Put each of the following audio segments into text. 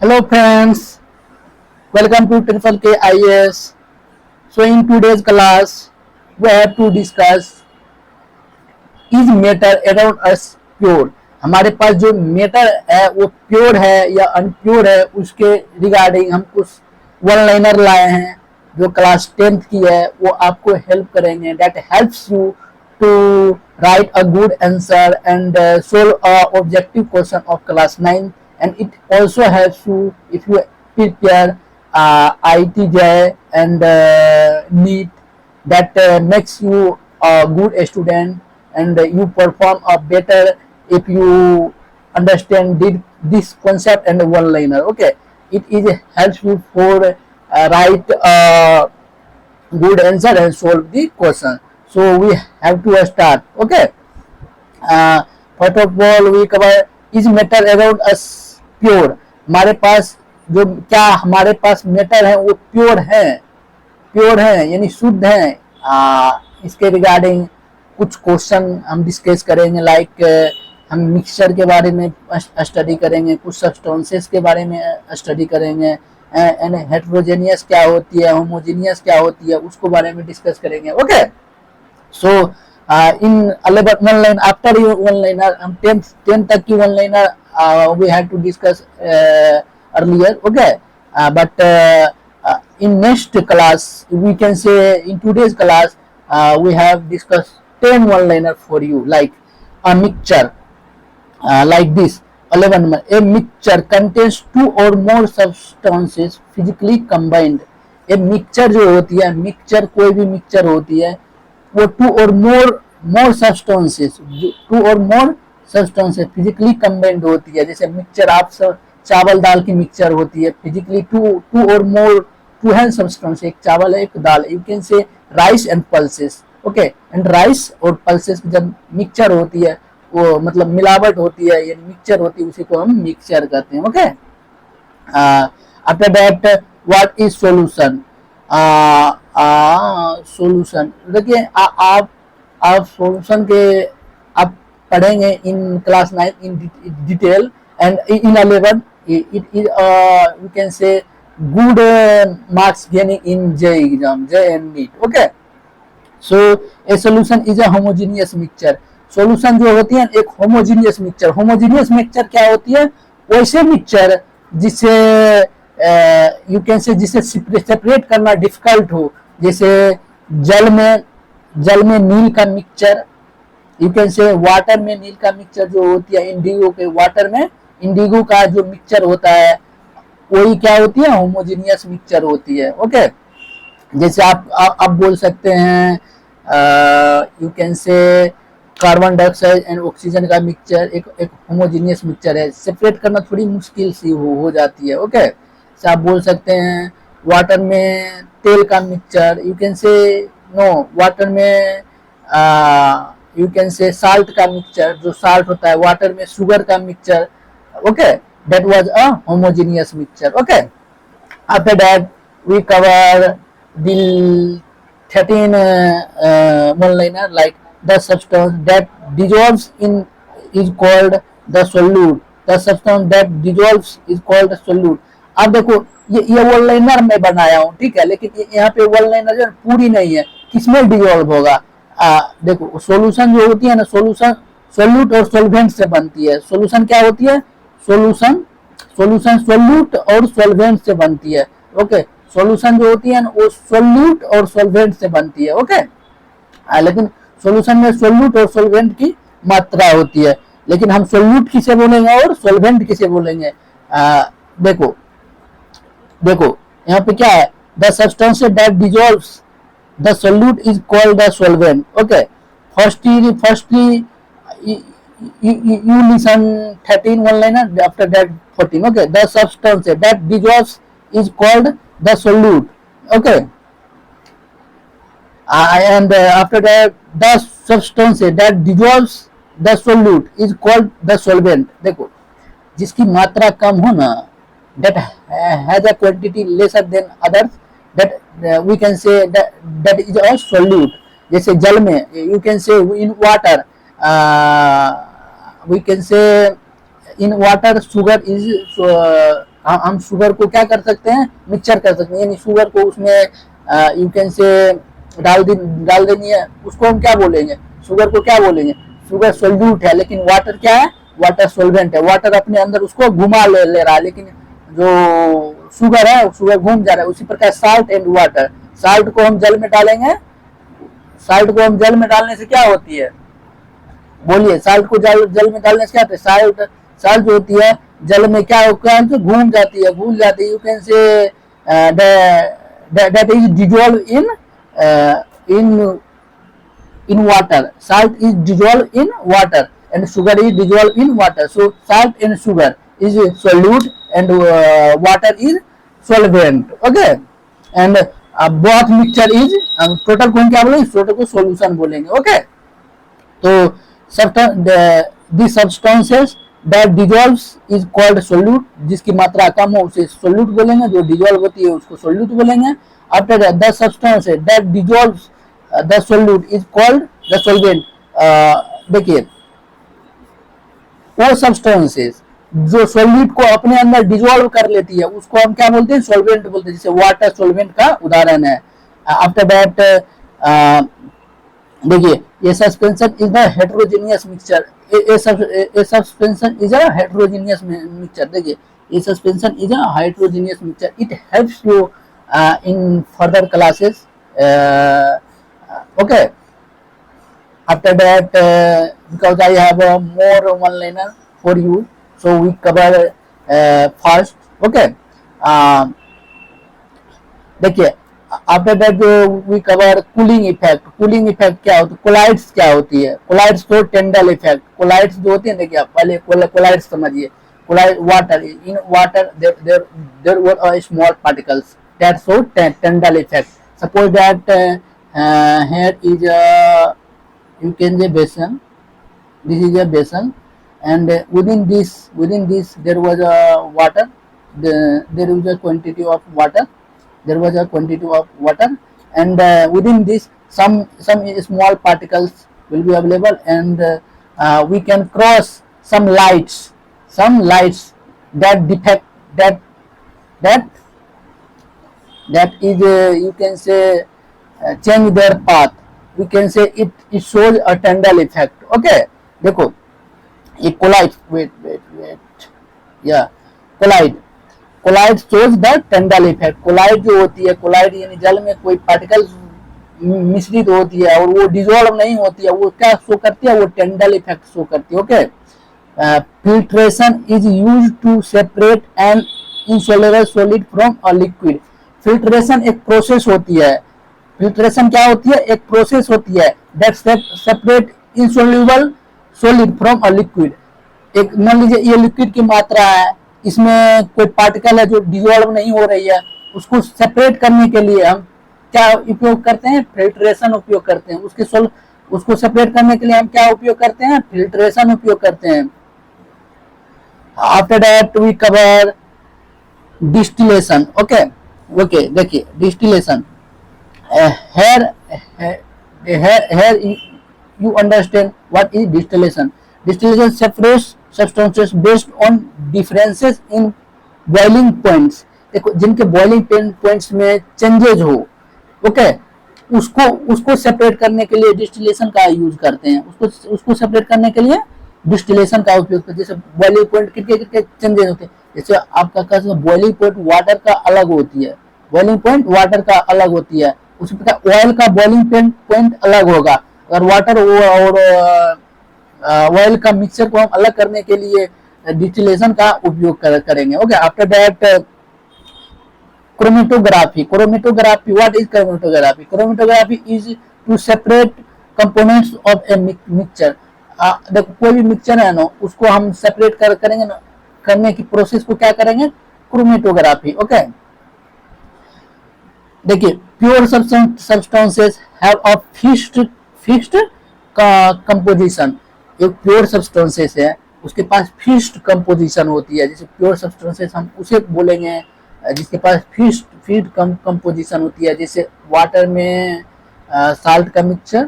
Hello friends, welcome to Triple K IAS. So in today's class, we have to discuss is matter around us pure. हमारे पास जो matter है वो pure है या unpure है उसके रिगार्डिंग हम कुछ वन लाइनर लाए हैं जो क्लास 10th की है वो आपको हेल्प करेंगे. That helps you to write a good answer and solve a objective question of class 9, and it also helps you if you prepare ITJ and NEET. That makes you a good student and you perform a better if you understand this concept and one liner. Okay, it is helps you for write good answer and solve the question. So we have to start. Okay, first of all we cover is matter around us pure. हमारे पास जो क्या हमारे पास matter है वो pure है यानी शुद्ध है. इसके रिगार्डिंग कुछ क्वेश्चन हम डिस्कस करेंगे. लाइक हम मिक्सचर के बारे में स्टडी करेंगे, कुछ सब्सटेंसेस के बारे में स्टडी करेंगे, एंड हेट्रोजेनियस क्या होती है, होमोजेनियस क्या होती है उसको बारे में डिस्कस करेंगे. Okay, so in 11 one line after one liner हम 10 तक की one liner we have to discuss earlier. Okay, but in next class we can say in today's class we have discussed 10 one liner for you, like a mixture, like this 11 a mixture contains two or more substances physically combined. a mixture जो होती है, mixture कोई भी mixture होती है वो to और मोर substances physically combined होती है. जैसे मिक्सचर आप सब चावल दाल की मिक्सचर होती है, फिजिकली टू और मोर टू है सब्सटेंस, एक चावल है एक दाल. You can say rice and pulses. Okay, and rice और पल्सेस जब मिक्सचर होती है वो मतलब मिलावट होती है यानी मिक्सचर होती है, उसी को हम मिक्सचर कहते हैं. Okay, after that what is solution. Solution देखिए आप सॉल्यूशन के आप पढ़ेंगे in class 9 in detail and in 11 it is you can say good marks gaining in J exam, J and NEET. Okay, so a solution is a homogeneous mixture. Solution जो होती है एक homogeneous mixture क्या होती है, वैसे mixture जिसे you can से जिसे सेपरेट करना डिफिकल्ट हो. जैसे जल में नील का मिक्सचर, यू कैन से वाटर में नील का मिक्सचर जो होती है, इंडिगो के वाटर में इंडिगो का जो मिक्सचर होता है वही क्या होती है, होमोजीनियस मिक्सचर होती है. ओके, जैसे आप बोल सकते हैं यू कैन से कार्बन डाइऑक्साइड एंड ऑक्सीजन का मिक्सचर एक होमोजीनियस मिक्सचर है. सेपरेट करना थोड़ी मुश्किल सी हो जाती है. ओके, जैसे आप बोल सकते हैं वाटर में तेल का mixture, you can say no water में यू कैन से साल्ट का मिक्सचर, जो साल्ट होता है वाटर में शुगर का mixture. Okay, that was a homogeneous mixture. Okay, after that we cover the 13 one-liner, like the substance that dissolves in is called the solute. The substance that dissolves is called the solute. अब देखो ये one liner मैं बनाया हूँ, ठीक है, लेकिन यहाँ पे वन लाइनर जो पूरी नहीं है, किसमें डिजोल्व होगा. देखो सॉल्यूशन जो होती है ना, सोल्यूट और सोल्वेंट से बनती है. सॉल्यूशन क्या होती है, सॉल्यूशन सोल्यूट और सॉल्वेंट से बनती है. ओके, सॉल्यूशन जो होती है ना वो सोल्यूट और सॉल्वेंट से बनती है. ओके, लेकिन सॉल्यूशन में सोल्यूट और सॉल्वेंट की मात्रा होती है, लेकिन हम सोल्यूट किसे बोलेंगे और सॉल्वेंट किसे बोलेंगे. देखो यहाँ पे क्या है, the substance that dissolves the solute is called the solvent. Okay, firstly you listen 13 one liner, after that 14. Okay, the substance that dissolves is called the solute. Okay, and after that the substance that dissolves the solute is called the solvent. देखो जिसकी मात्रा कम हो ना, that has a quantity lesser than others, that we can say that is a solute. जैसे जल में you can say in water, we can say in water sugar is हम sugar को क्या कर सकते हैं, मिक्सचर कर सकते हैं, यानी शुगर को उसमें यू कैन से डाल देनी है, उसको हम क्या बोलेंगे, शुगर को क्या बोलेंगे, शुगर सोल्यूट है, लेकिन वाटर क्या है, वाटर सोल्वेंट है, वाटर अपने अंदर उसको घुमा ले रहा है, लेकिन जो शुगर है शुगर घूम जा रहा है। उसी प्रकार साल्ट एंड वाटर, साल्ट को हम जल में डालेंगे, साल्ट को हम जल में डालने से क्या होती है, बोलिए, साल्ट को जल में डालने से क्या होता है, साल्ट साल्ट जो होती है जल में क्या होता है, तो घूम जाती है, घुल जाती है, you can say that is dissolve in water, salt is dissolved in water and sugar is dissolved in water, so salt and sugar is solute and water is solvent, okay, and both mixture is total को हम क्या बोलेंगे, total को solution बोलेंगे, okay। तो the substances that dissolves is called solute, जिसकी मात्रा कम हो उसे solute बोलेंगे, जो dissolve होती है उसको solute बोलेंगे। after that the substance that dissolves the solute is called the solvent। देखिए, वो सब्सटेंसेस जो सोल्यूट को अपने अंदर डिजोल्व कर लेती है उसको हम क्या बोलते हैं, सॉल्वेंट बोलते हैं, जैसे वाटर सॉल्वेंट का उदाहरण है। आफ्टर दैट देखिए, ये suspension is the heterogeneous mixture, ये suspension is a heterogeneous mixture. देखिए, ये suspension is a heterogeneous mixture, it helps you in further classes, okay। After that because I have more one liner for you, so we cover first, okay। देखिए, after that we cover cooling effect. Cooling effect क्या होता है, collides क्या होती है, collides तो टेंडल effect, collides जो होती है, देखिए आप पहले कोलाइड्स समझिए, colloid water, in water there were small particles that show Tyndall effect। Suppose that here is a, you can say, basin, this is a basin, and within this there was a water, there was a quantity of water, and within this some small particles will be available, and we can cross some lights that defect, that is you can say change their path, we can say it shows a Tyndall effect, okay। देखो, ये colloid, wet या colloid shows the Tyndall effect। Colloid जो होती है, collide यानी जल में कोई पार्टिकल मिश्रित होती है और वो डिजोल्व नहीं होती है, वो क्या शो करती है, वो Tyndall इफेक्ट शो करती है, okay. Filtration is used to separate an insoluble solid from a liquid. Filtration एक प्रोसेस होती है, फिल्ट्रेशन क्या होती है, एक प्रोसेस होती है that separate insoluble solid from a liquid. एक मान लीजिए ये लिक्विड की मात्रा है, इसमें कोई पार्टिकल है जो डिसॉल्व नहीं हो रही है, उसको सेपरेट करने के लिए हम क्या उपयोग करते हैं, फिल्ट्रेशन उपयोग करते हैं। उसको सेपरेट करने के लिए हम क्या उपयोग करते हैं, फिल्ट्रेशन उपयोग करते हैं। After that we cover distillation, okay. देखिए, distillation, here you understand what is distillation। Distillation separates substances based on differences in boiling points। देखो, जिनके बॉइलिंग पॉइंट्स में चेंजेज हो, ओके, उसको सेपरेट करने के लिए डिस्टिलेशन का यूज करते हैं। उसको सेपरेट करने के लिए डिस्टिलेशन का उपयोग करते हैं। जैसे बॉइलिंग पॉइंट कितने चेंजेस होते हैं, जैसे आपका कहते हैं बॉइलिंग पॉइंट वाटर का अलग होती है, बॉइलिंग पॉइंट वाटर का अलग होती है, उसी प्रकार ऑयल का बॉइलिंग पॉइंट अलग होगा। अगर वाटर और ऑयल का मिक्सचर को हम अलग करने के लिए डिस्टिलेशन का उपयोग करेंगे, okay. After that chromatography। What is chromatography? Chromatography is to separate components of a mixture। देखो, कोई भी मिक्सचर है ना, उसको हम सेपरेट करेंगे ना, करने की प्रोसेस को क्या करेंगे, क्रोमेटोग्राफी, ओके। देखिए, pure substances have a fixed composition. एक प्योर सब्सटेंसेस है, उसके पास फिक्स्ड कंपोजिशन होती है। जैसे प्योर सब्सटेंसेस हम उसे बोलेंगे जिसके पास फिक्स्ड कंपोजिशन होती है। जैसे वाटर में साल्ट का मिक्सचर,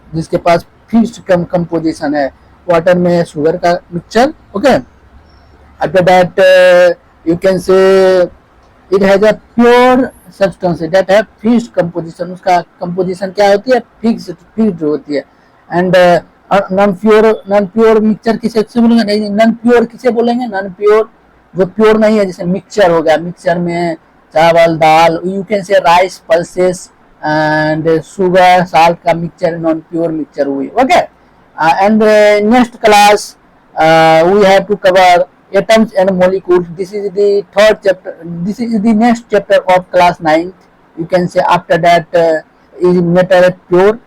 जिसके पास फिक्स्ड कंपोजिशन है, वाटर में शुगर का mixture, okay. After that you can say it has a pure substance that have fixed composition. उसका composition क्या होती है, fixed होती है. And नॉन प्योर मिक्सचर किसे बोलेंगे, नहीं नॉन प्योर किसे बोलेंगे, नॉन प्योर जो प्योर नहीं है, जैसे मिक्सचर हो गया, मिक्सचर में चावल दाल, you can say rice pulses and sugar salt का मिक्सचर नॉन प्योर मिक्सचर हुई. Okay, and next class we have to cover atoms and molecules. This is the third chapter. This is the next chapter of class 9. You can say after that is matter pure.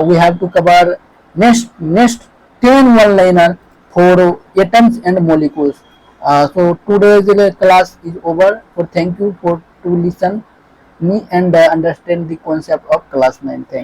We have to cover next 10 one-liner for atoms and molecules. So today's class is over. So thank you for to listen me and understand the concept of class 9. Thank you.